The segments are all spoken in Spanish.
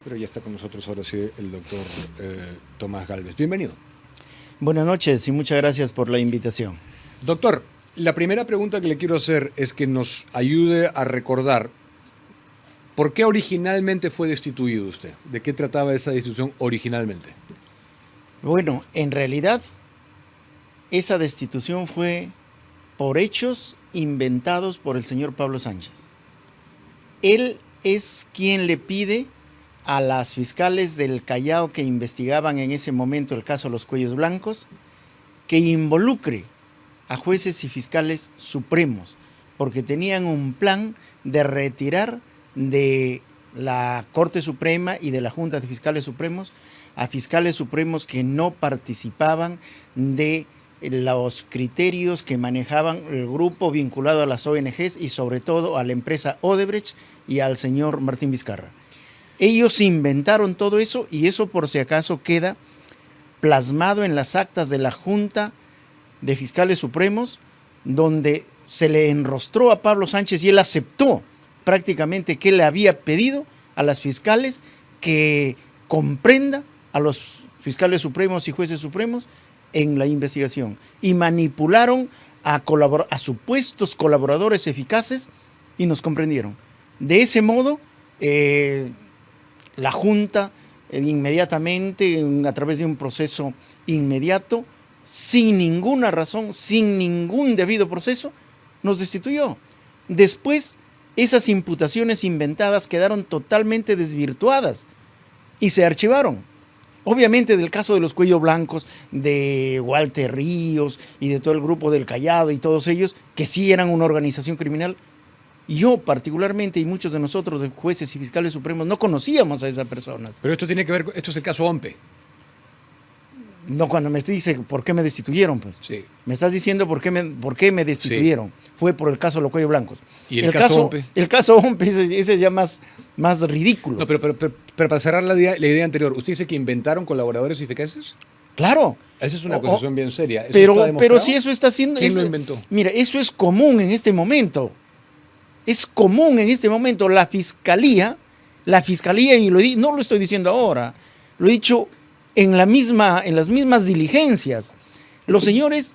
Pero ya está con nosotros ahora sí el doctor Tomás Gálvez. Bienvenido. Buenas noches y muchas gracias por la invitación. Doctor, la primera pregunta que le quiero hacer es que nos ayude a recordar por qué originalmente fue destituido usted. ¿De qué trataba esa destitución originalmente? Bueno, en realidad esa destitución fue por hechos inventados por el señor Pablo Sánchez. Él es quien le pide a las fiscales del Callao que investigaban en ese momento el caso de los Cuellos Blancos que involucre a jueces y fiscales supremos, porque tenían un plan de retirar de la Corte Suprema y de la Junta de Fiscales Supremos a fiscales supremos que no participaban de los criterios que manejaban el grupo vinculado a las ONGs y sobre todo a la empresa Odebrecht y al señor Martín Vizcarra. Ellos inventaron todo eso y eso por si acaso queda plasmado en las actas de la Junta de Fiscales Supremos, donde se le enrostró a Pablo Sánchez y él aceptó prácticamente que le había pedido a las fiscales que comprenda a los fiscales supremos y jueces supremos en la investigación y manipularon a supuestos colaboradores eficaces y nos comprendieron. De ese modo, la Junta inmediatamente, a través de un proceso inmediato, sin ninguna razón, sin ningún debido proceso, nos destituyó. Después, esas imputaciones inventadas quedaron totalmente desvirtuadas y se archivaron. Obviamente del caso de los Cuellos Blancos, de Walter Ríos y de todo el grupo del Callao y todos ellos, que sí eran una organización criminal, yo particularmente y muchos de nosotros, de jueces y fiscales supremos, no conocíamos a esas personas. Pero esto tiene que ver, esto es el caso OMPE. No, cuando me dice por qué me destituyeron, pues. Sí. Me estás diciendo por qué me destituyeron. Sí. Fue por el caso de los Cuellos Blancos. ¿Y el caso OMPE? El caso OMPE, ese es ya más ridículo. No, pero para cerrar la idea anterior, ¿usted dice que inventaron colaboradores eficaces? Claro. Esa es una acusación bien seria. Pero si eso está haciendo... ¿Quién lo inventó? Mira, eso es común en este momento. Es común en este momento. La fiscalía, y no lo estoy diciendo ahora, lo he dicho en las mismas diligencias. Los señores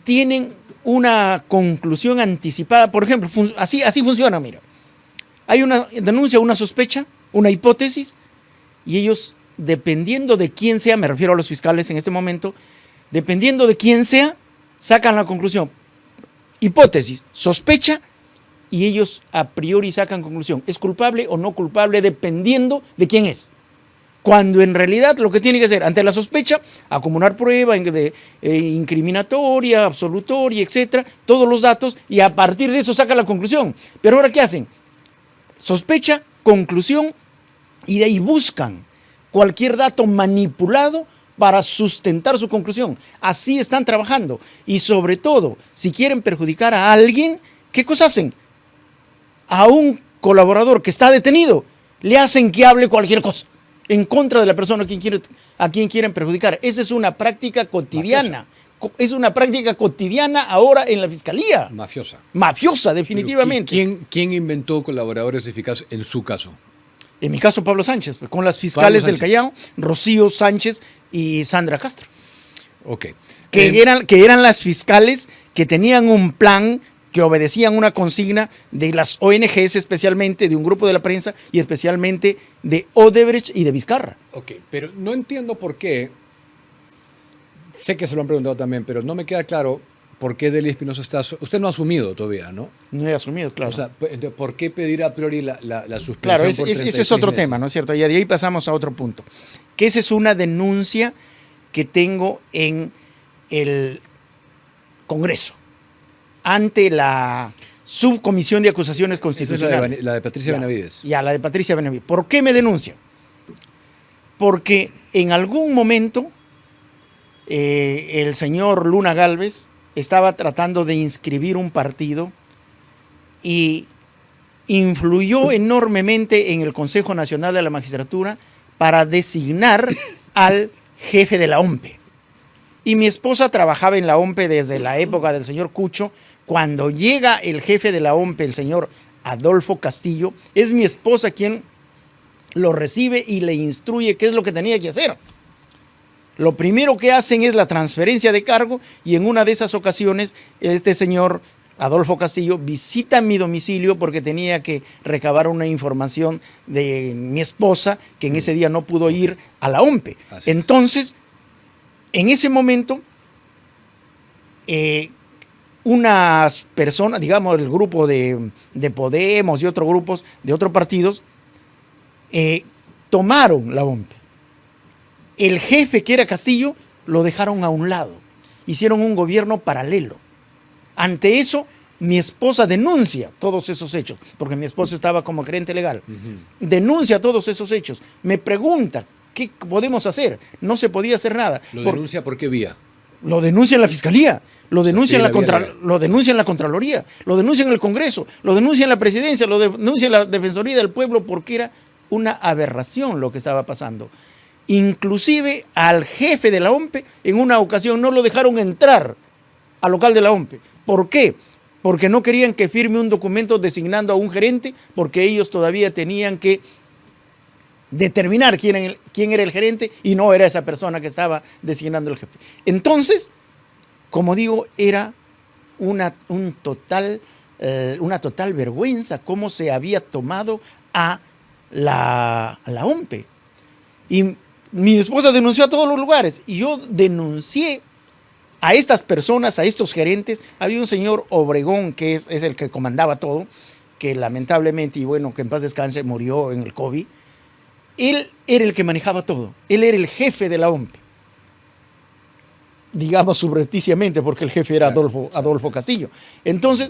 tienen una conclusión anticipada. Por ejemplo, así funciona, mira. Hay una denuncia, una sospecha, una hipótesis, y ellos, dependiendo de quién sea, me refiero a los fiscales en este momento, dependiendo de quién sea, sacan la conclusión. Hipótesis, sospecha, y ellos a priori sacan conclusión. ¿Es culpable o no culpable? Dependiendo de quién es. Cuando en realidad lo que tiene que hacer, ante la sospecha, acumular prueba incriminatoria, absolutoria, etcétera, todos los datos, y a partir de eso saca la conclusión. Pero ahora, ¿qué hacen? Sospecha, conclusión, y de ahí buscan cualquier dato manipulado para sustentar su conclusión. Así están trabajando. Y sobre todo, si quieren perjudicar a alguien, ¿qué cosa hacen? A un colaborador que está detenido, le hacen que hable cualquier cosa en contra de la persona a quien quieren perjudicar. Esa es una práctica cotidiana. Mafiosa. Es una práctica cotidiana ahora en la fiscalía. Mafiosa. Mafiosa, definitivamente. ¿Quién inventó colaboradores eficaces en su caso? En mi caso, Pablo Sánchez, con las fiscales del Callao, Rocío Sánchez y Sandra Castro. Ok. Que eran las fiscales que tenían un plan, que obedecían una consigna de las ONGs, especialmente de un grupo de la prensa y especialmente de Odebrecht y de Vizcarra. Ok, pero no entiendo por qué, sé que se lo han preguntado también, pero no me queda claro por qué Delia Espinosa está... Usted no ha asumido todavía, ¿no? No he asumido, claro. O sea, ¿por qué pedir a priori la suspensión? Claro, ese es otro tema, ¿no es cierto? Y de ahí pasamos a otro punto. Que esa es una denuncia que tengo en el Congreso, ante la Subcomisión de Acusaciones Constitucionales. Es la de Patricia Benavides. Ya, la de Patricia Benavides. ¿Por qué me denuncia? Porque en algún momento el señor Luna Gálvez estaba tratando de inscribir un partido y influyó enormemente en el Consejo Nacional de la Magistratura para designar al jefe de la OMPE. Y mi esposa trabajaba en la OMPE desde la época del señor Cucho. Cuando llega el jefe de la OMPE, el señor Adolfo Castillo, es mi esposa quien lo recibe y le instruye qué es lo que tenía que hacer. Lo primero que hacen es la transferencia de cargo y en una de esas ocasiones este señor Adolfo Castillo visita mi domicilio porque tenía que recabar una información de mi esposa que en ese día no pudo ir a la OMPE. Entonces, en ese momento, unas personas, digamos el grupo de Podemos y otros grupos de otros partidos, tomaron la OMPE. El jefe, que era Castillo, lo dejaron a un lado. Hicieron un gobierno paralelo. Ante eso, mi esposa denuncia todos esos hechos, porque mi esposa estaba como gerente legal. Denuncia todos esos hechos. Me pregunta, ¿qué podemos hacer? No se podía hacer nada. ¿Lo denuncia por qué vía? Lo denuncia en la Fiscalía, lo denuncia, lo denuncia en la Contraloría, lo denuncia en el Congreso, lo denuncia en la Presidencia, lo denuncia en la Defensoría del Pueblo, porque era una aberración lo que estaba pasando. Inclusive al jefe de la OMPE en una ocasión no lo dejaron entrar al local de la OMPE. ¿Por qué? Porque no querían que firme un documento designando a un gerente, porque ellos todavía tenían que determinar quién era el gerente y no era esa persona que estaba designando el jefe. Entonces, como digo, era una total vergüenza cómo se había tomado a la OMPE. Y mi esposa denunció a todos los lugares y yo denuncié a estas personas, a estos gerentes. Había un señor Obregón, que es el que comandaba todo, que lamentablemente, y bueno, que en paz descanse, murió en el COVID. Él era el que manejaba todo. Él era el jefe de la OMPE. Digamos subrepticiamente, porque el jefe era Adolfo Castillo. Entonces,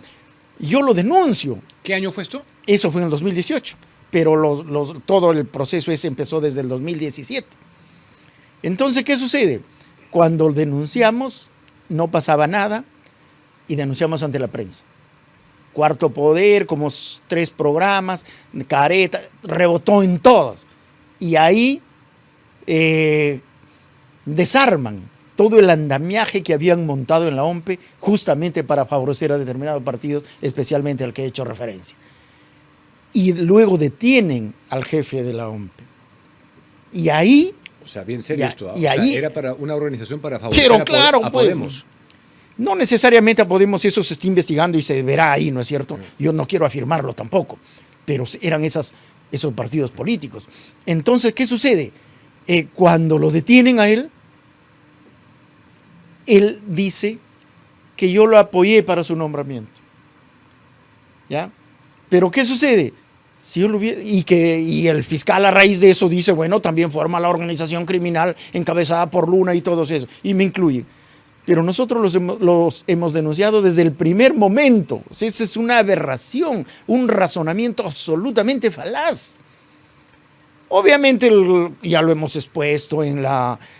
yo lo denuncio. ¿Qué año fue esto? Eso fue en el 2018, pero todo el proceso ese empezó desde el 2017. Entonces, ¿qué sucede? Cuando denunciamos, no pasaba nada y denunciamos ante la prensa. Cuarto Poder, como 3 programas, Careta, rebotó en todos. Y ahí desarman todo el andamiaje que habían montado en la OMPE justamente para favorecer a determinados partidos, especialmente al que he hecho referencia. Y luego detienen al jefe de la OMPE. Y ahí... O sea, bien serio esto. Y ahí, era para una organización para favorecer a Podemos. No necesariamente a Podemos, eso se está investigando y se verá ahí, ¿no es cierto? Yo no quiero afirmarlo tampoco, pero eran esos partidos políticos. Entonces, ¿qué sucede? Cuando lo detienen a él dice que yo lo apoyé para su nombramiento. ¿Ya? Pero ¿qué sucede? Si yo y el fiscal a raíz de eso dice, bueno, también forma la organización criminal encabezada por Luna y todos eso, y me incluye. Pero nosotros los hemos denunciado desde el primer momento. O sea, esa es una aberración, un razonamiento absolutamente falaz. Obviamente ya lo hemos expuesto en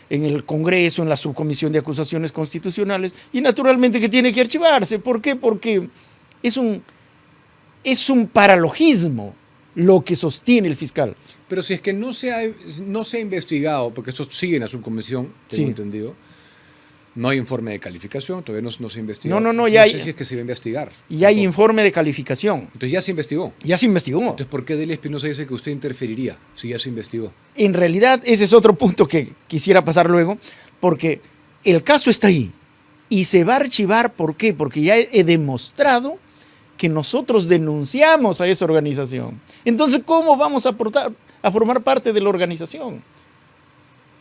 el Congreso, en la Subcomisión de Acusaciones Constitucionales, y naturalmente que tiene que archivarse. ¿Por qué? Porque es un paralogismo lo que sostiene el fiscal. Pero si es que no se ha investigado, porque esto sigue en la subcomisión, tengo entendido, no hay informe de calificación, todavía no se ha investigado. No sé si es que se va a investigar. Y hay informe de calificación. Entonces ya se investigó. Ya se investigó. Entonces, ¿por qué Delia Espinosa dice que usted interferiría si ya se investigó? En realidad, ese es otro punto que quisiera pasar luego, porque el caso está ahí y se va a archivar. ¿Por qué? Porque ya he demostrado que nosotros denunciamos a esa organización. Entonces, ¿cómo vamos a formar parte de la organización?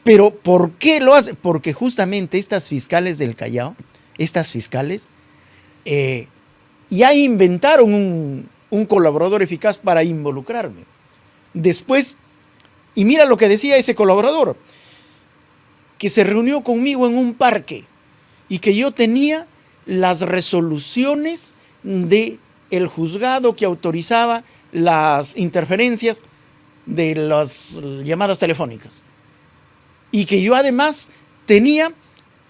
Pero ¿por qué lo hace? Porque justamente estas fiscales del Callao, ya inventaron un colaborador eficaz para involucrarme. Después, y mira lo que decía ese colaborador, que se reunió conmigo en un parque y que yo tenía las resoluciones del juzgado que autorizaba las interferencias de las llamadas telefónicas. Y que yo además tenía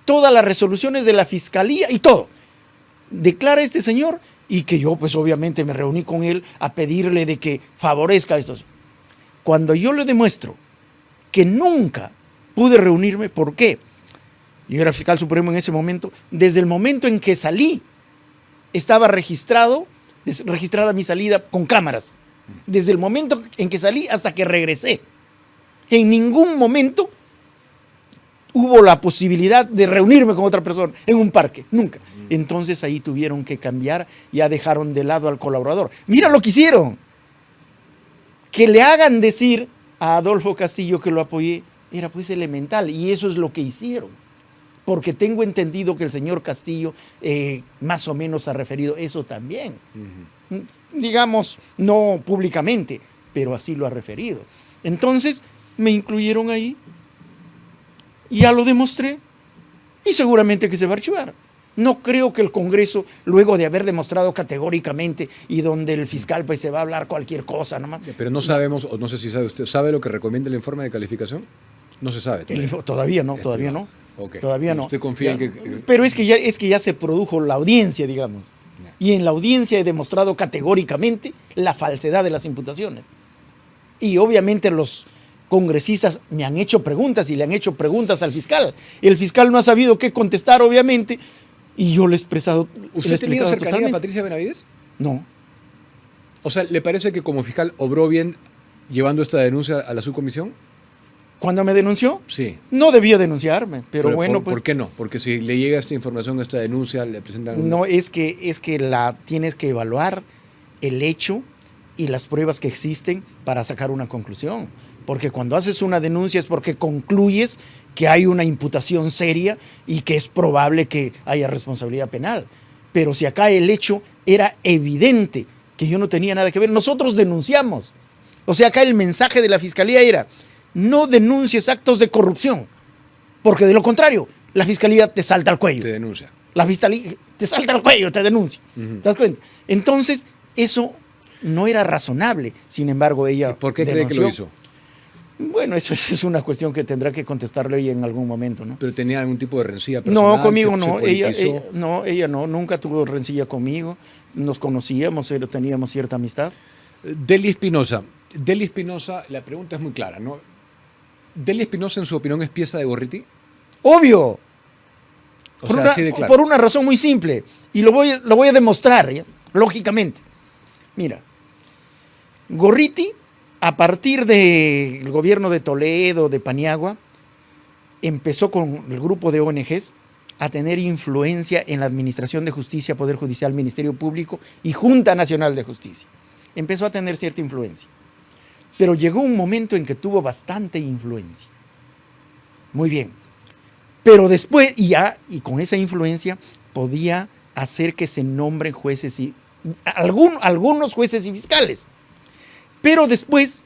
todas las resoluciones de la fiscalía y todo. Declara este señor, y que yo pues obviamente me reuní con él a pedirle de que favorezca esto. Cuando yo le demuestro que nunca pude reunirme, ¿por qué? Yo era fiscal supremo en ese momento. Desde el momento en que salí, estaba registrada mi salida con cámaras. Desde el momento en que salí hasta que regresé. En ningún momento hubo la posibilidad de reunirme con otra persona en un parque, nunca. Entonces ahí tuvieron que cambiar, ya dejaron de lado al colaborador. Mira lo que hicieron. Que le hagan decir a Adolfo Castillo que lo apoyé, era pues elemental, y eso es lo que hicieron. Porque tengo entendido que el señor Castillo más o menos ha referido eso también. Digamos, no públicamente, pero así lo ha referido. Entonces, me incluyeron ahí, ya lo demostré, y seguramente que se va a archivar. No creo que el Congreso, luego de haber demostrado categóricamente y donde el fiscal pues se va a hablar cualquier cosa nomás. Pero no sabemos, o no sé si sabe usted, ¿sabe lo que recomienda el informe de calificación? No se sabe. Todavía no. Okay. Todavía no. ¿Usted confía en que...? Pero es que ya se produjo la audiencia, digamos. Y en la audiencia he demostrado categóricamente la falsedad de las imputaciones. Y obviamente los congresistas me han hecho preguntas y le han hecho preguntas al fiscal. El fiscal no ha sabido qué contestar, obviamente, y yo le he expresado. ¿Usted tenía cercanía a Patricia Benavides? No. O sea, ¿le parece que como fiscal obró bien llevando esta denuncia a la subcomisión? ¿Cuándo me denunció? Sí. No debía denunciarme, pero bueno, ¿por qué no? Porque si le llega esta información, esta denuncia, le presentan... No, es que tienes que evaluar el hecho y las pruebas que existen para sacar una conclusión. Porque cuando haces una denuncia es porque concluyes que hay una imputación seria y que es probable que haya responsabilidad penal. Pero si acá el hecho era evidente que yo no tenía nada que ver, nosotros denunciamos. O sea, acá el mensaje de la fiscalía era: no denuncies actos de corrupción, porque de lo contrario, la fiscalía te salta al cuello. Te denuncia. La fiscalía te salta al cuello, te denuncia. ¿Te das cuenta? Entonces, eso no era razonable. Sin embargo, ella ¿Y por qué denunció. cree que lo hizo? Bueno, eso es una cuestión que tendrá que contestarle ella en algún momento, ¿no? ¿Pero tenía algún tipo de rencilla personal? No, conmigo no. Ella Ella nunca tuvo rencilla conmigo. Nos conocíamos, pero teníamos cierta amistad. Dely Espinosa, la pregunta es muy clara, ¿no? ¿Dely Espinosa, en su opinión, es pieza de Gorriti? ¡Obvio! O sea, así de claro. Por una razón muy simple. Y lo voy a demostrar, ¿ya? Lógicamente. Mira, Gorriti, a partir del gobierno de Toledo, de Paniagua, empezó con el grupo de ONGs a tener influencia en la Administración de Justicia, Poder Judicial, Ministerio Público y Junta Nacional de Justicia. Empezó a tener cierta influencia. Pero llegó un momento en que tuvo bastante influencia. Muy bien. Pero después, y con esa influencia, podía hacer que se nombren jueces y algunos jueces y fiscales. Pero después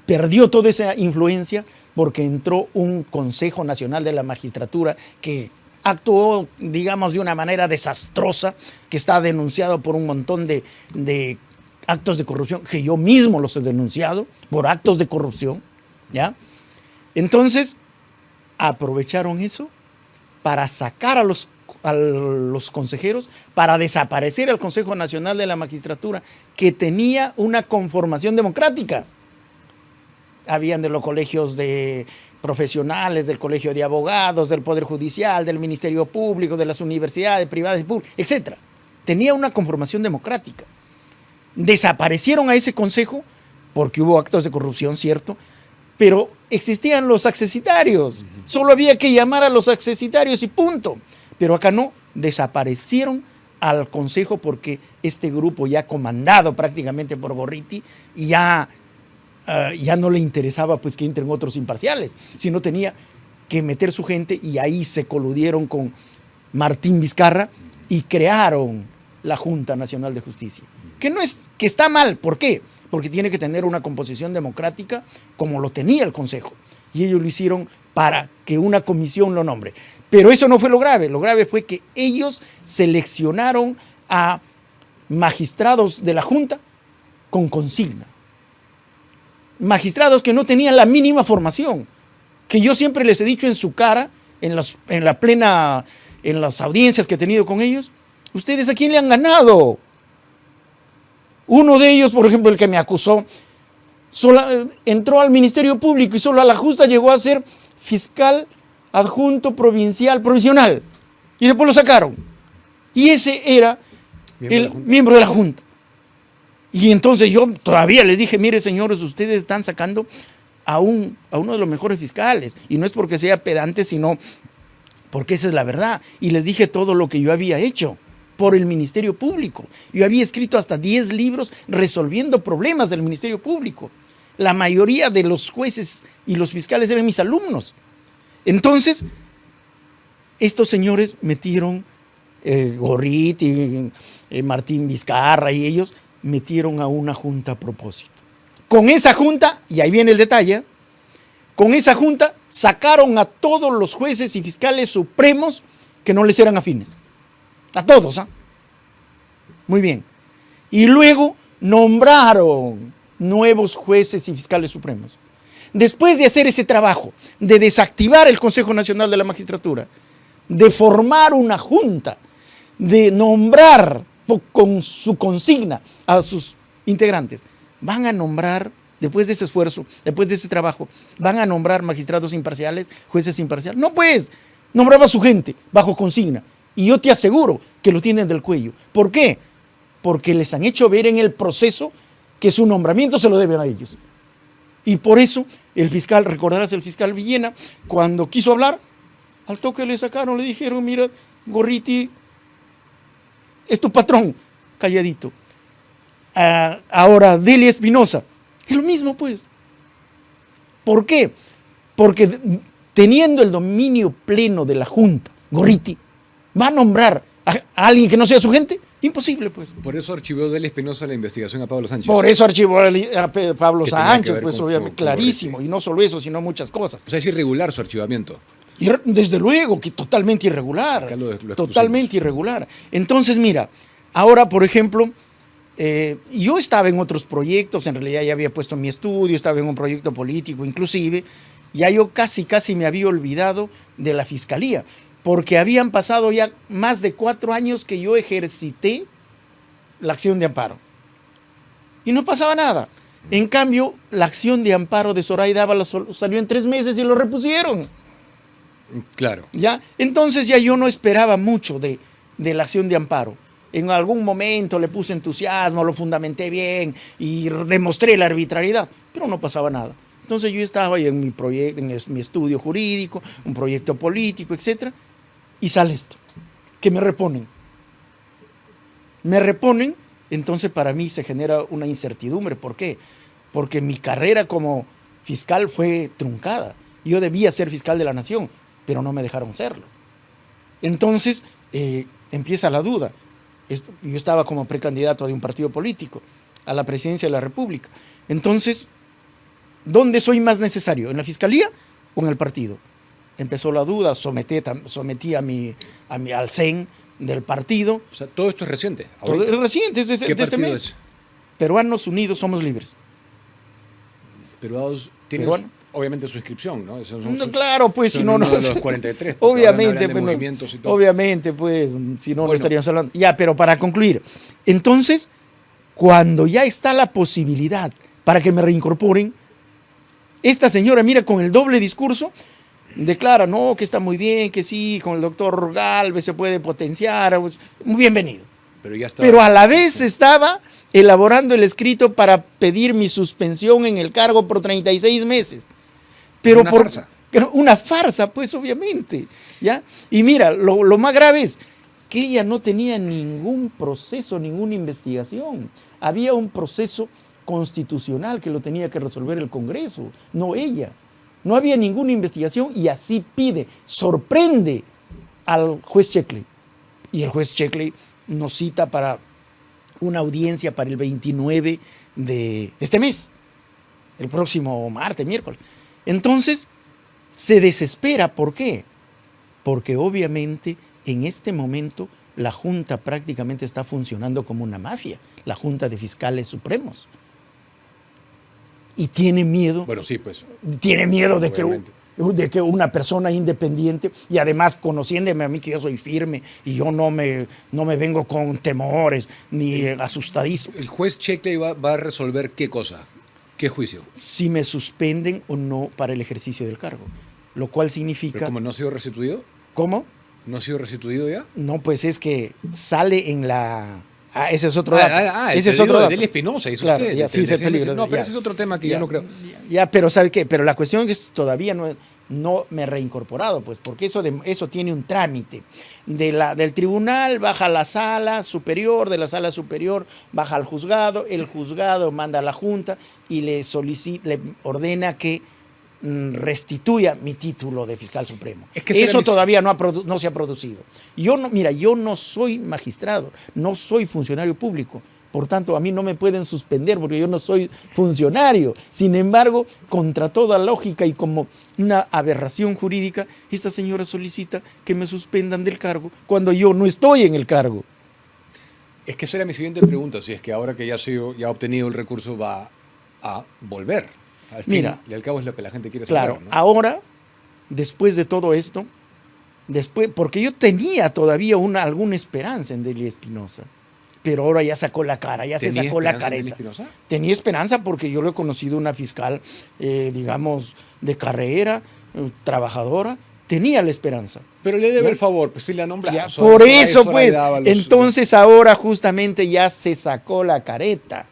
perdió toda esa influencia porque entró un Consejo Nacional de la Magistratura que actuó, digamos, de una manera desastrosa, que está denunciado por un montón de actos de corrupción, que yo mismo los he denunciado por actos de corrupción, ¿ya? Entonces, aprovecharon eso para sacar a los consejeros, para desaparecer al Consejo Nacional de la Magistratura, que tenía una conformación democrática. Habían de los colegios de profesionales, del Colegio de Abogados, del Poder Judicial, del Ministerio Público, de las universidades privadas y públicas, etc. Tenía una conformación democrática. Desaparecieron a ese consejo porque hubo actos de corrupción, cierto, pero existían los accesitarios. Solo había que llamar a los accesitarios y punto. Pero acá no, desaparecieron al consejo porque este grupo ya comandado prácticamente por Gorriti ya no le interesaba pues que entren otros imparciales, sino tenía que meter su gente, y ahí se coludieron con Martín Vizcarra y crearon la Junta Nacional de Justicia. Que está mal, ¿por qué? Porque tiene que tener una composición democrática como lo tenía el Consejo. Y ellos lo hicieron para que una comisión lo nombre. Pero eso no fue lo grave fue que ellos seleccionaron a magistrados de la Junta con consigna. Magistrados que no tenían la mínima formación, que yo siempre les he dicho en su cara, en las audiencias que he tenido con ellos: ¿ustedes a quién le han ganado? Uno de ellos, por ejemplo, el que me acusó, entró al Ministerio Público y solo a la justa llegó a ser fiscal adjunto provisional, y después lo sacaron. Y ese era el miembro de la Junta. Y entonces yo todavía les dije, mire señores, ustedes están sacando a uno de los mejores fiscales. Y no es porque sea pedante, sino porque esa es la verdad. Y les dije todo lo que yo había hecho por el Ministerio Público. Yo había escrito hasta 10 libros resolviendo problemas del Ministerio Público. La mayoría de los jueces y los fiscales eran mis alumnos. Entonces, estos señores metieron, Gorriti, Martín Vizcarra y ellos, metieron a una junta a propósito. Con esa junta, y ahí viene el detalle, con esa junta sacaron a todos los jueces y fiscales supremos que no les eran afines. A todos, ¿ah? Muy bien. Y luego nombraron nuevos jueces y fiscales supremos. Después de hacer ese trabajo, de desactivar el Consejo Nacional de la Magistratura, de formar una junta, de nombrar con su consigna a sus integrantes, van a nombrar, después de ese esfuerzo, después de ese trabajo, van a nombrar magistrados imparciales, jueces imparciales. No, pues, nombraba a su gente bajo consigna. Y yo te aseguro que lo tienen del cuello. ¿Por qué? Porque les han hecho ver en el proceso que su nombramiento se lo deben a ellos. Y por eso el fiscal, recordarás el fiscal Villena, cuando quiso hablar, al toque le sacaron, le dijeron, mira, Gorriti, es tu patrón, calladito. Ahora, Delia Espinosa, es lo mismo pues. ¿Por qué? Porque teniendo el dominio pleno de la Junta, Gorriti va a nombrar a alguien que no sea su gente. Imposible, pues. Por eso archivó Delia Espinosa la investigación a Pablo Sánchez. Por eso archivó a Pablo Sánchez, pues obviamente, con clarísimo. Gorriti. Y no solo eso, sino muchas cosas. O sea, es irregular su archivamiento. Y desde luego que totalmente irregular. Acá lo Totalmente irregular. Entonces, mira, ahora, por ejemplo, yo estaba en otros proyectos, en realidad ya había puesto mi estudio, estaba en un proyecto político inclusive, ya yo casi me había olvidado de la fiscalía, porque habían pasado ya más de 4 años que yo ejercité la acción de amparo. Y no pasaba nada. En cambio, la acción de amparo de Zoraida Ábalos salió en 3 meses y lo repusieron. Claro. ¿Ya? Entonces ya yo no esperaba mucho de la acción de amparo. En algún momento le puse entusiasmo, lo fundamenté bien y demostré la arbitrariedad, pero no pasaba nada. Entonces yo estaba ahí en mi proyecto, en mi estudio jurídico, un proyecto político, etc. Y sale esto, que me reponen. Me reponen, entonces para mí se genera una incertidumbre. ¿Por qué? Porque mi carrera como fiscal fue truncada. Yo debía ser fiscal de la nación, pero no me dejaron serlo. Entonces empieza la duda. Yo estaba como precandidato de un partido político a la presidencia de la República. Entonces, ¿dónde soy más necesario? ¿En la fiscalía o en el partido? Empezó la duda, sometí al CEN del partido. O sea, todo esto es reciente. Todo es reciente, es de este mes. Es? Peruanos Unidos Somos Libres. Peruanos tienen obviamente su inscripción, ¿no? Claro, pues si no, no. Los 43. Obviamente, pues, obviamente, pues, si no, no estaríamos hablando. Ya, pero para concluir, entonces, cuando ya está la posibilidad para que me reincorporen, esta señora, mira, con el doble discurso, declara, no, que está muy bien, que sí, con el doctor Galvez se puede potenciar, pues, muy bienvenido. Pero a la vez estaba elaborando el escrito para pedir mi suspensión en el cargo por 36 meses. Pero farsa. Una farsa, pues obviamente, ¿ya? Y mira, lo más grave es que ella no tenía ningún proceso, ninguna investigación. Había un proceso constitucional que lo tenía que resolver el Congreso, no ella. No había ninguna investigación y así sorprende al juez Checkley. Y el juez Checkley nos cita para una audiencia para el 29 de este mes, el próximo martes, miércoles. Entonces, se desespera. ¿Por qué? Porque obviamente en este momento la Junta prácticamente está funcionando como una mafia, la Junta de Fiscales Supremos. Y tiene miedo. Bueno, sí, pues. Tiene miedo de que una persona independiente, y además conociéndome a mí que yo soy firme y yo no me vengo con temores ni asustadísimo. ¿El juez Checkley va a resolver qué cosa? ¿Qué juicio? Si me suspenden o no para el ejercicio del cargo. Lo cual significa... ¿Pero cómo no ha sido restituido? ¿Cómo? ¿No ha sido restituido ya? No, pues es que sale en la Ese es otro dato. Ese es otro dato. Delia Espinosa, hizo claro, usted. Ya, sí, es el peligro. No, pero ese es otro tema que yo no creo. Ya, pero ¿sabe qué? Pero la cuestión es que todavía no me he reincorporado, pues, porque eso tiene un trámite. Del tribunal baja a la sala superior, de la sala superior baja al juzgado, el juzgado manda a la junta y le ordena que restituya mi título de fiscal supremo. Es que eso todavía no se ha producido. Yo no soy magistrado, no soy funcionario público. Por tanto, a mí no me pueden suspender porque yo no soy funcionario. Sin embargo, contra toda lógica y como una aberración jurídica, esta señora solicita que me suspendan del cargo cuando yo no estoy en el cargo. Es que esa era mi siguiente pregunta, si es que ahora que ya ha obtenido el recurso va a volver. Al fin, y al cabo es lo que la gente quiere saber. Claro, ¿no? Ahora, después de todo esto, porque yo tenía todavía alguna esperanza en Delia Espinosa, pero ahora ya sacó la cara, ya se sacó la careta. Tenía esperanza porque yo lo he conocido una fiscal, digamos, de carrera, trabajadora, tenía la esperanza. Pero le debe el favor, pues si la nombra. Por eso, pues, entonces ahora justamente ya se sacó la careta,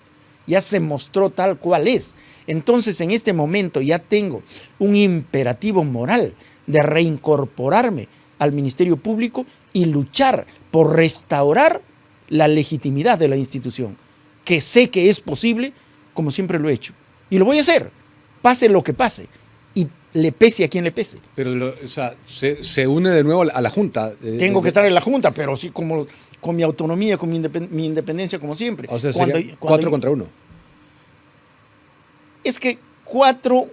ya se mostró tal cual es. Entonces, en este momento ya tengo un imperativo moral de reincorporarme al Ministerio Público y luchar por restaurar la legitimidad de la institución, que sé que es posible, como siempre lo he hecho. Y lo voy a hacer, pase lo que pase, y le pese a quien le pese. Pero, se une de nuevo a la Junta. Tengo que estar en la Junta, pero sí como con mi autonomía, con mi independencia, como siempre. O sea, 4 contra 1. Es que 4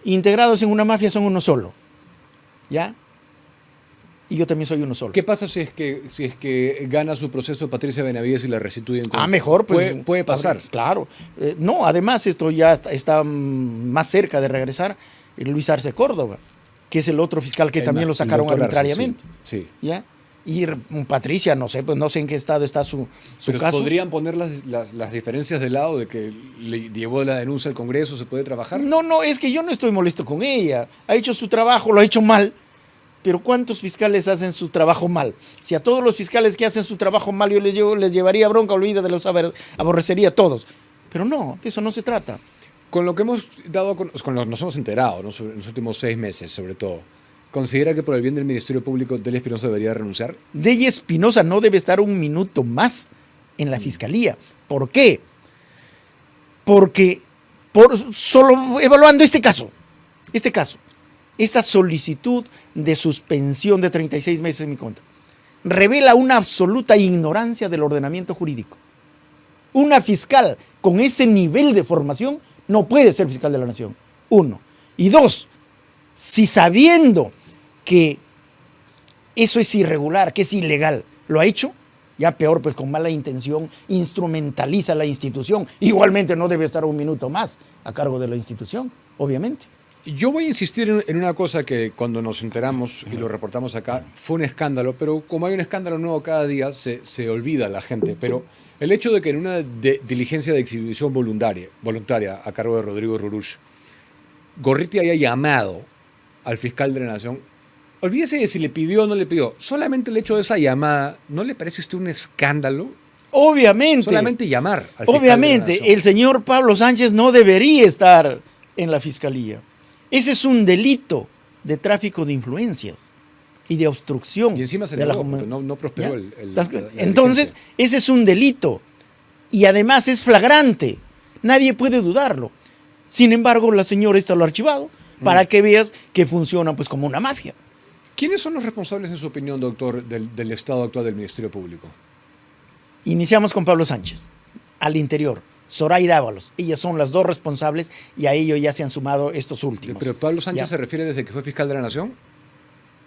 integrados en una mafia son uno solo, ¿ya? Y yo también soy uno solo. ¿Qué pasa si es que gana su proceso Patricia Benavides y la restituyen? Mejor, pues. Puede pasar. Claro. No, además esto ya está más cerca de regresar Luis Arce Córdoba, que es el otro fiscal que también lo sacaron arbitrariamente. Sí. ¿Ya? Y Patricia, no sé, pues no sé en qué estado está su caso. ¿Podrían poner las diferencias de lado de que le llevó la denuncia al Congreso? ¿Se puede trabajar? No, es que yo no estoy molesto con ella. Ha hecho su trabajo, lo ha hecho mal. Pero ¿cuántos fiscales hacen su trabajo mal? Si a todos los fiscales que hacen su trabajo mal yo les llevaría bronca, aborrecería a todos. Pero no, de eso no se trata. Con lo que hemos nos hemos enterado, ¿no? En los últimos 6 meses, sobre todo, ¿considera que por el bien del Ministerio Público Delia Espinosa debería renunciar? Delia Espinosa no debe estar un minuto más en la Fiscalía. ¿Por qué? Porque solo evaluando este caso, esta solicitud de suspensión de 36 meses en mi contra, revela una absoluta ignorancia del ordenamiento jurídico. Una fiscal con ese nivel de formación no puede ser fiscal de la nación, 1. Y 2, si sabiendo que eso es irregular, que es ilegal, lo ha hecho, ya peor, pues con mala intención, instrumentaliza la institución. Igualmente no debe estar un minuto más a cargo de la institución, obviamente. Yo voy a insistir en una cosa que cuando nos enteramos y lo reportamos acá, fue un escándalo, pero como hay un escándalo nuevo cada día, se olvida la gente. Pero el hecho de que en una diligencia de exhibición voluntaria a cargo de Rodrigo Rurush, Gorriti haya llamado al fiscal de la Nación, olvídese de si le pidió o no le pidió, solamente el hecho de esa llamada, ¿no le parece a usted un escándalo? Obviamente. Solamente llamar al fiscal Obviamente, de la Nación. El señor Pablo Sánchez no debería estar en la Fiscalía. Ese es un delito de tráfico de influencias y de obstrucción. Y encima se negó, no prosperó Entonces, ese es un delito y además es flagrante. Nadie puede dudarlo. Sin embargo, la señora está lo archivado para que veas que funciona pues como una mafia. ¿Quiénes son los responsables, en su opinión, doctor, del estado actual del Ministerio Público? Iniciamos con Pablo Sánchez, al interior. Zoraida Ábalos, ellas son las 2 responsables y a ello ya se han sumado estos últimos. ¿Pero Pablo Sánchez se refiere desde que fue fiscal de la Nación?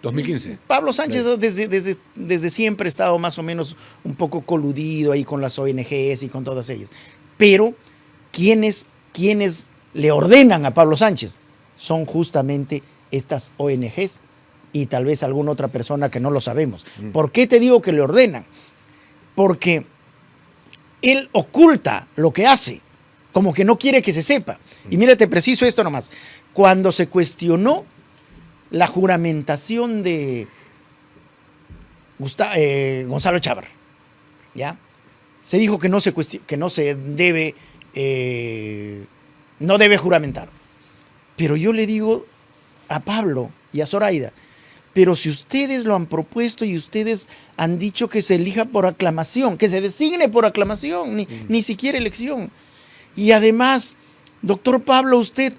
2015. Pablo Sánchez desde siempre ha estado más o menos un poco coludido ahí con las ONGs y con todas ellas. Pero quienes le ordenan a Pablo Sánchez son justamente estas ONGs y tal vez alguna otra persona que no lo sabemos. ¿Por qué te digo que le ordenan? Porque él oculta lo que hace, como que no quiere que se sepa. Y mírate, preciso esto nomás. Cuando se cuestionó la juramentación de Gonzalo Chávez, ¿ya? se dijo que no se debe, no debe juramentar. Pero yo le digo a Pablo y a Zoraida, pero si ustedes lo han propuesto y ustedes han dicho que se elija por aclamación, que se designe por aclamación, ni siquiera elección. Y además, doctor Pablo, usted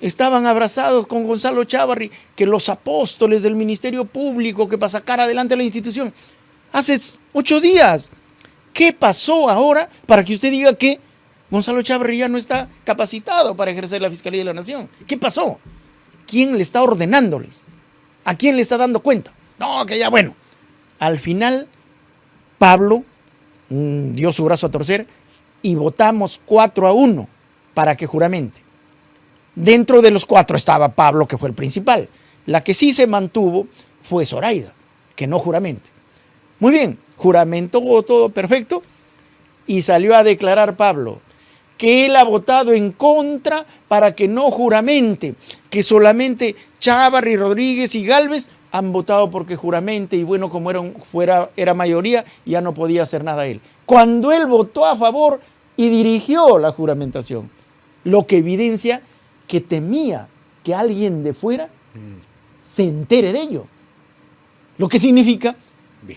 estaban abrazados con Gonzalo Chávarri, que los apóstoles del Ministerio Público, que para sacar adelante la institución, hace 8 días. ¿Qué pasó ahora para que usted diga que Gonzalo Chávarri ya no está capacitado para ejercer la Fiscalía de la Nación? ¿Qué pasó? ¿Quién le está ordenándoles? ¿A quién le está dando cuenta? No, que ya bueno. Al final, Pablo dio su brazo a torcer y votamos 4-1 para que juramente. Dentro de los 4 estaba Pablo, que fue el principal. La que sí se mantuvo fue Zoraida, que no juramente. Muy bien, juramentó todo perfecto y salió a declarar Pablo que él ha votado en contra para que no juramente, que solamente Chávarri, Rodríguez y Gálvez han votado porque juramente y bueno, como era mayoría, ya no podía hacer nada él. Cuando él votó a favor y dirigió la juramentación, lo que evidencia que temía que alguien de fuera se entere de ello. Lo que significa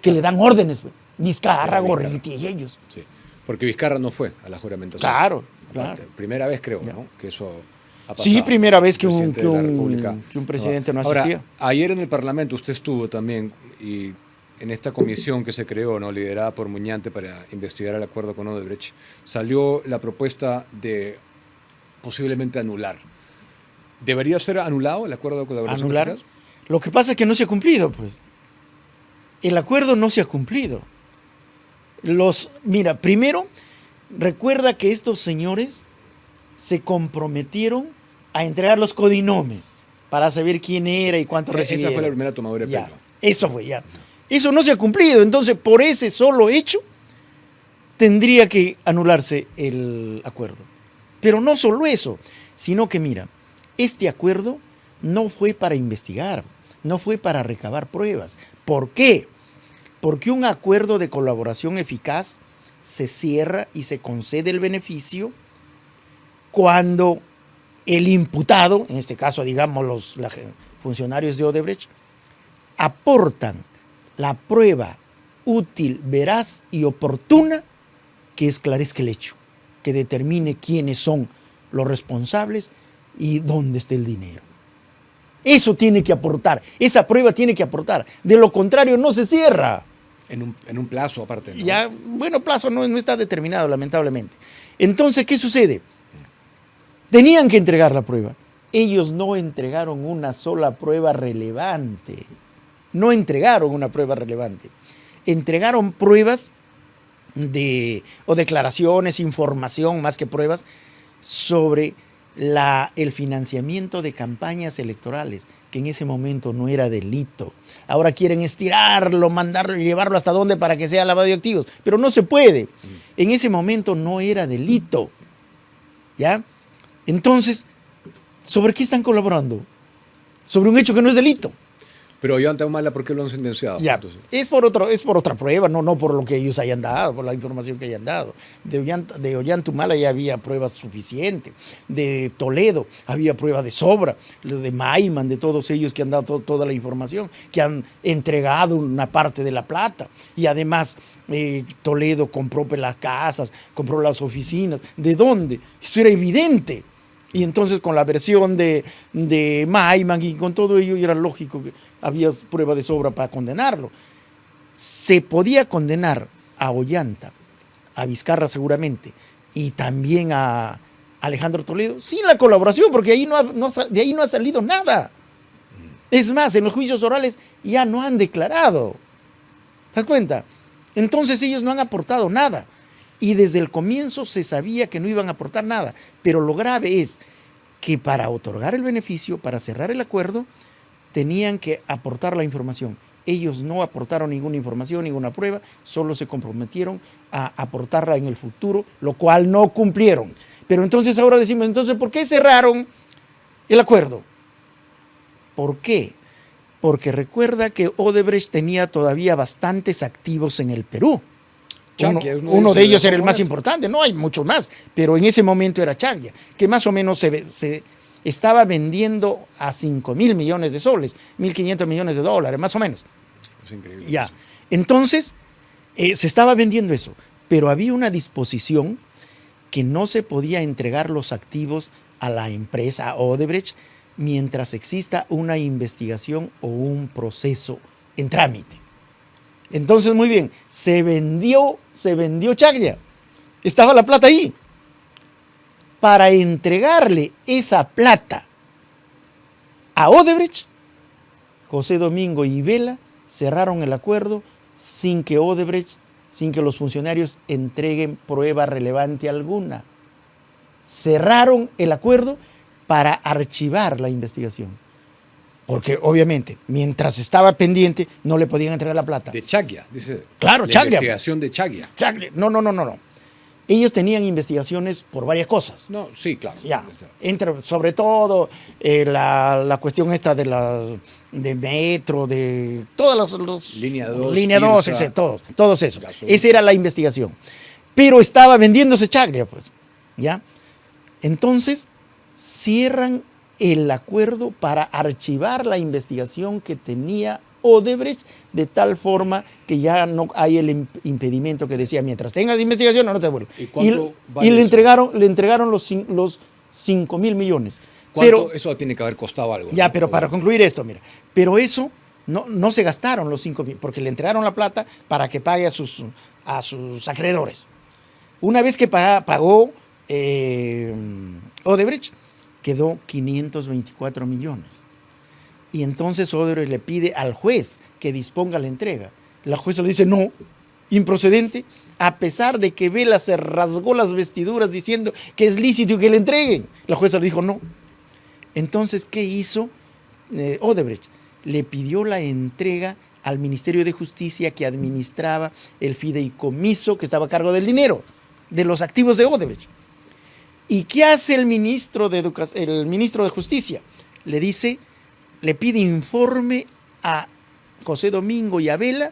que le dan órdenes, Vizcarra, Gorriti y ellos. Sí, porque Vizcarra no fue a la juramentación. Claro. Primera vez creo, ¿no? Que eso ha pasado. Sí, primera vez que un presidente no asistía. Ahora, ayer en el Parlamento usted estuvo también y en esta comisión que se creó, ¿no? Liderada por Muñante para investigar el acuerdo con Odebrecht, salió la propuesta de posiblemente anular. ¿Debería ser anulado el acuerdo de colaboración? ¿Anular? Lo que pasa es que no se ha cumplido, pues. El acuerdo no se ha cumplido. Mira, primero, recuerda que estos señores se comprometieron a entregar los codinomes para saber quién era y cuánto recibía. Esa fue la primera tomadura de pelo. Eso fue, ya. Eso no se ha cumplido. Entonces, por ese solo hecho, tendría que anularse el acuerdo. Pero no solo eso, sino que, mira, este acuerdo no fue para investigar, no fue para recabar pruebas. ¿Por qué? Porque un acuerdo de colaboración eficaz se cierra y se concede el beneficio cuando el imputado, en este caso, digamos, los funcionarios de Odebrecht, aportan la prueba útil, veraz y oportuna que esclarezca el hecho, que determine quiénes son los responsables y dónde está el dinero. Eso tiene que aportar, esa prueba tiene que aportar. De lo contrario, no se cierra. En un plazo aparte, ¿no? Ya, bueno, plazo no está determinado, lamentablemente. Entonces, ¿qué sucede? Tenían que entregar la prueba. Ellos no entregaron una sola prueba relevante. No entregaron una prueba relevante. Entregaron pruebas o declaraciones, información, más que pruebas, sobre el financiamiento de campañas electorales, que en ese momento no era delito. Ahora quieren estirarlo, mandarlo y llevarlo hasta dónde para que sea lavado de activos, pero no se puede. En ese momento no era delito. ¿Ya? Entonces, ¿sobre qué están colaborando? Sobre un hecho que no es delito. Pero Ollanta Humala, ¿por qué lo han sentenciado? Ya, es por otra prueba, no por lo que ellos hayan dado, por la información que hayan dado. De Ollanta Humala ya había pruebas suficientes. De Toledo había pruebas de sobra. De Maiman, de todos ellos que han dado toda la información, que han entregado una parte de la plata. Y además, Toledo compró las casas, compró las oficinas. ¿De dónde? Eso era evidente. Y entonces con la versión de Maiman y con todo ello era lógico que había prueba de sobra para condenarlo. Se podía condenar a Ollanta, a Vizcarra seguramente, y también a Alejandro Toledo, sin la colaboración, porque de ahí no ha salido nada. Es más, en los juicios orales ya no han declarado. ¿Te das cuenta? Entonces ellos no han aportado nada. Y desde el comienzo se sabía que no iban a aportar nada. Pero lo grave es que para otorgar el beneficio, para cerrar el acuerdo, tenían que aportar la información. Ellos no aportaron ninguna información, ninguna prueba, solo se comprometieron a aportarla en el futuro, lo cual no cumplieron. Pero entonces ahora decimos, entonces, ¿por qué cerraron el acuerdo? ¿Por qué? Porque recuerda que Odebrecht tenía todavía bastantes activos en el Perú. Chaglia, uno de ellos era el más importante, no hay muchos más, pero en ese momento era Chaglia, que más o menos se estaba vendiendo a 5.000 millones de soles, 1.500 millones de dólares, más o menos. Es increíble. Ya. Entonces, se estaba vendiendo eso, pero había una disposición que no se podía entregar los activos a la empresa a Odebrecht mientras exista una investigación o un proceso en trámite. Entonces, muy bien, se vendió Chaglia. Estaba la plata ahí. Para entregarle esa plata a Odebrecht, José Domingo y Vela cerraron el acuerdo sin que Odebrecht, sin que los funcionarios entreguen prueba relevante alguna. Cerraron el acuerdo para archivar la investigación. Porque obviamente, mientras estaba pendiente, no le podían entregar la plata. De Chaglia, dice. Claro, la Chaglia. Investigación de Chaglia. Chaglia. No. Ellos tenían investigaciones por varias cosas. No, sí, claro. Ya, sobre todo la cuestión esta de metro, de todas los Línea 2, Línea 2, Irsa, todos esos. gasolina. Esa era la investigación. Pero estaba vendiéndose Chaglia, pues. ¿Ya? Entonces, cierran el acuerdo para archivar la investigación que tenía Odebrecht, de tal forma que ya no hay el impedimento que decía, mientras tengas investigación no te devuelvo. ¿Y le entregaron los 5.000 millones. ¿Cuánto eso tiene que haber costado algo? Ya, ¿no? pero para concluir esto, mira, pero eso no se gastaron los 5.000, porque le entregaron la plata para que pague a sus acreedores. Una vez que pagó Odebrecht, quedó 524 millones. Y entonces Odebrecht le pide al juez que disponga la entrega. La jueza le dice no, improcedente, a pesar de que Vela se rasgó las vestiduras diciendo que es lícito y que le entreguen. La jueza le dijo no. Entonces, ¿qué hizo Odebrecht? Le pidió la entrega al Ministerio de Justicia, que administraba el fideicomiso que estaba a cargo del dinero, de los activos de Odebrecht. ¿Y qué hace el ministro de Justicia? Le pide informe a José Domingo y a Vela,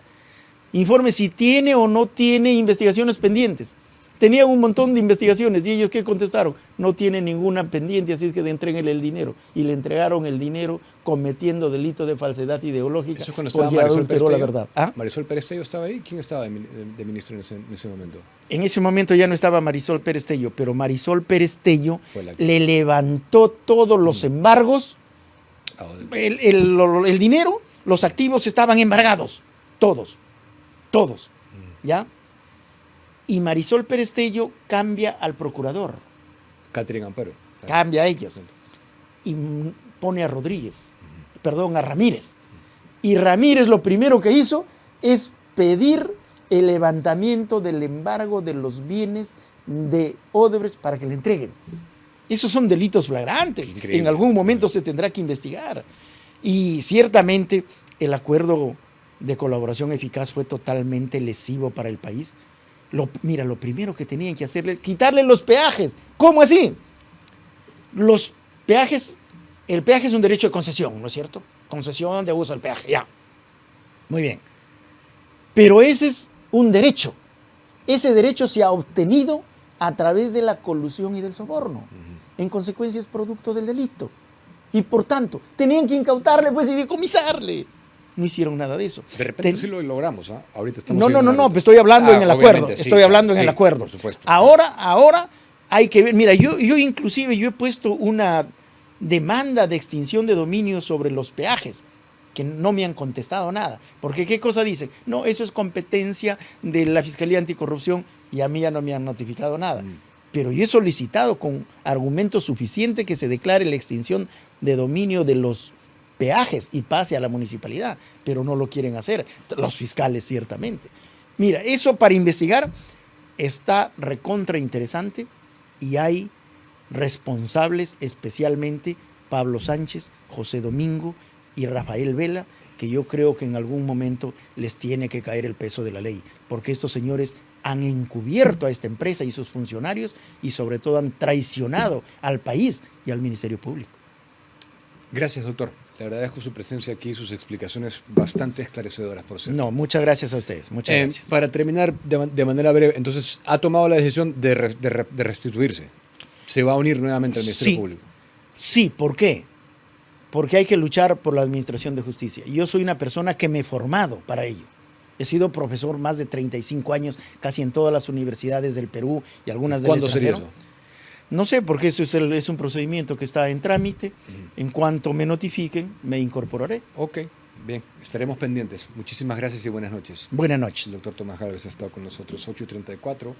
informe si tiene o no tiene investigaciones pendientes. Tenían un montón de investigaciones y ellos, ¿qué contestaron? No tiene ninguna pendiente, así es que entréguenle el dinero. Y le entregaron el dinero cometiendo delito de falsedad ideológica. Eso es cuando estaba porque Marisol adulteró Pérez la Tello. verdad. ¿Ah? ¿Marisol Pérez Tello estaba ahí? ¿Quién estaba de ministro en ese momento? En ese momento ya no estaba Marisol Pérez Tello, pero Marisol Pérez Tello Fue la le levantó todos los embargos. El dinero, los activos estaban embargados, todos, ¿ya? Y Marisol Pérez Tello cambia al procurador, Catherine Amparo. cambia a ellos, y pone a Ramírez. Y Ramírez lo primero que hizo es pedir el levantamiento del embargo de los bienes de Odebrecht para que le entreguen. Esos son delitos flagrantes. Increíble. En algún momento se tendrá que investigar. Y ciertamente el acuerdo de colaboración eficaz fue totalmente lesivo para el país. Mira, lo primero que tenían que hacerle, quitarle los peajes. ¿Cómo así? Los peajes, el peaje es un derecho de concesión, ¿no es cierto? Concesión de uso del peaje, ya. Muy bien. Pero ese es un derecho. Ese derecho se ha obtenido a través de la colusión y del soborno. En consecuencia es producto del delito. Y por tanto, tenían que incautarle pues y decomisarle. No hicieron nada de eso. De repente sí lo logramos, ¿ah? Ahorita estamos... No, pues estoy hablando en el acuerdo. Sí, estoy hablando en el acuerdo. Por supuesto. Ahora hay que ver. Mira, yo inclusive he puesto una demanda de extinción de dominio sobre los peajes, que no me han contestado nada. Porque ¿qué cosa dicen? No, eso es competencia de la Fiscalía Anticorrupción y a mí ya no me han notificado nada. Pero yo he solicitado con argumentos suficientes que se declare la extinción de dominio de los peajes y pase a la municipalidad, pero no lo quieren hacer, los fiscales ciertamente. Mira, eso para investigar está recontra interesante y hay responsables, especialmente Pablo Sánchez, José Domingo y Rafael Vela, que yo creo que en algún momento les tiene que caer el peso de la ley, porque estos señores han encubierto a esta empresa y sus funcionarios y sobre todo han traicionado al país y al Ministerio Público. Gracias, doctor. Le agradezco su presencia aquí y sus explicaciones bastante esclarecedoras, por cierto. No, muchas gracias a ustedes. Muchas gracias. Para terminar de manera breve, entonces, ha tomado la decisión de restituirse. Se va a unir nuevamente al Ministerio Público. Sí, ¿por qué? Porque hay que luchar por la administración de justicia. Y yo soy una persona que me he formado para ello. He sido profesor más de 35 años, casi en todas las universidades del Perú y algunas del ¿Cuándo sería extranjero. eso? No sé, porque eso es un procedimiento que está en trámite. En cuanto me notifiquen, me incorporaré. Ok, bien, estaremos pendientes. Muchísimas gracias y buenas noches. Buenas noches. El doctor Tomás Gálvez ha estado con nosotros, 8:34.